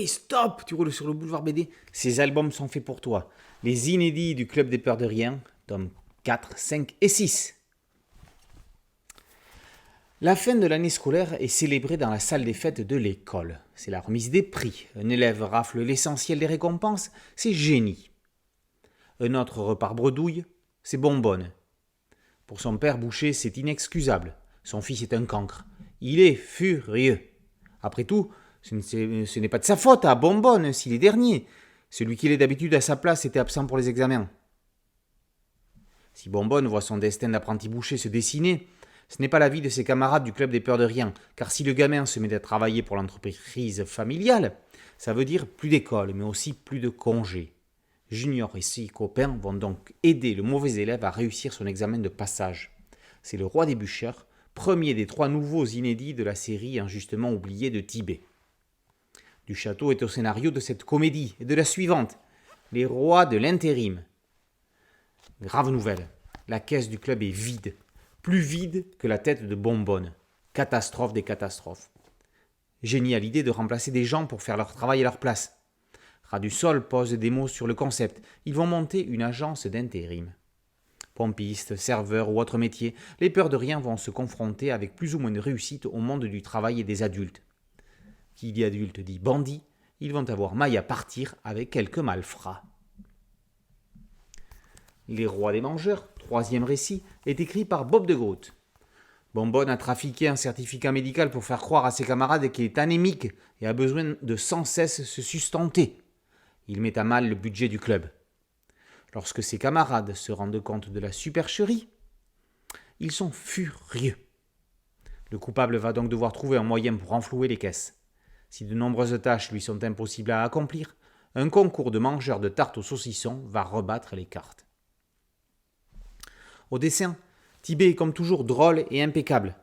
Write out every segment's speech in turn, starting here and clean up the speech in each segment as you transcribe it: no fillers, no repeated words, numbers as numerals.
Hey, stop! Tu roules sur le boulevard BD. Ces albums sont faits pour toi. Les inédits du Club des Peurs de Rien, tomes 4, 5 et 6. La fin de l'année scolaire est célébrée dans la salle des fêtes de l'école. C'est la remise des prix. Un élève rafle l'essentiel des récompenses, c'est génie. Un autre repart bredouille, c'est bonbonne. Pour son père Boucher, c'est inexcusable. Son fils est un cancre. Il est furieux. Après tout, ce n'est pas de sa faute à Bonbonne s'il est dernier. Celui qui est d'habitude à sa place était absent pour les examens. Si Bonbonne voit son destin d'apprenti boucher se dessiner, ce n'est pas l'avis de ses camarades du club des peurs de rien, car si le gamin se met à travailler pour l'entreprise familiale, ça veut dire plus d'école, mais aussi plus de congés. Junior et ses copains vont donc aider le mauvais élève à réussir son examen de passage. C'est le roi des bûcheurs, premier des 3 nouveaux inédits de la série injustement oubliée de Tibet. Du Château est au scénario de cette comédie et de la suivante, Les rois de l'intérim. Grave nouvelle, la caisse du club est vide, plus vide que la tête de Bonbonne. Catastrophe des catastrophes. Génie a l'idée de remplacer des gens pour faire leur travail à leur place. Ras du Sol pose des mots sur le concept. Ils vont monter une agence d'intérim. Pompistes, serveurs ou autres métiers, les peurs de rien vont se confronter avec plus ou moins de réussite au monde du travail et des adultes. Qui dit adulte dit bandit, ils vont avoir maille à partir avec quelques malfrats. Les rois des mangeurs, 3e récit, est écrit par Bob de Groot. Bonbonne a trafiqué un certificat médical pour faire croire à ses camarades qu'il est anémique et a besoin de sans cesse se sustenter. Il met à mal le budget du club. Lorsque ses camarades se rendent compte de la supercherie, ils sont furieux. Le coupable va donc devoir trouver un moyen pour renflouer les caisses. Si de nombreuses tâches lui sont impossibles à accomplir, un concours de mangeurs de tartes au saucisson va rebattre les cartes. Au dessin, Tibet est comme toujours drôle et impeccable.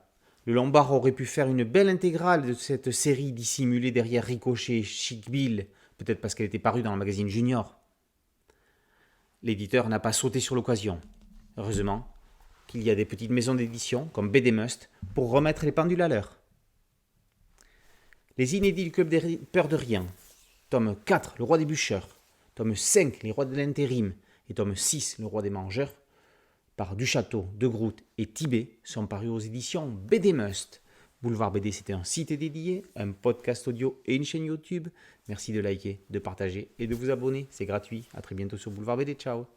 Le Lombard aurait pu faire une belle intégrale de cette série dissimulée derrière Ricochet et Chic Bill, peut-être parce qu'elle était parue dans le magazine Junior. L'éditeur n'a pas sauté sur l'occasion. Heureusement qu'il y a des petites maisons d'édition, comme BD Must, pour remettre les pendules à l'heure. Les inédits du Club des Peurs de Rien, tome 4, Le Roi des Bûcheurs, tome 5, Les Rois de l'Intérim, et tome 6, Le Roi des Mangeurs, par Duchâteau, De Groot et Tibet, sont parus aux éditions BD Must. Boulevard BD, c'était un site dédié, un podcast audio et une chaîne YouTube. Merci de liker, de partager et de vous abonner. C'est gratuit. À très bientôt sur Boulevard BD. Ciao.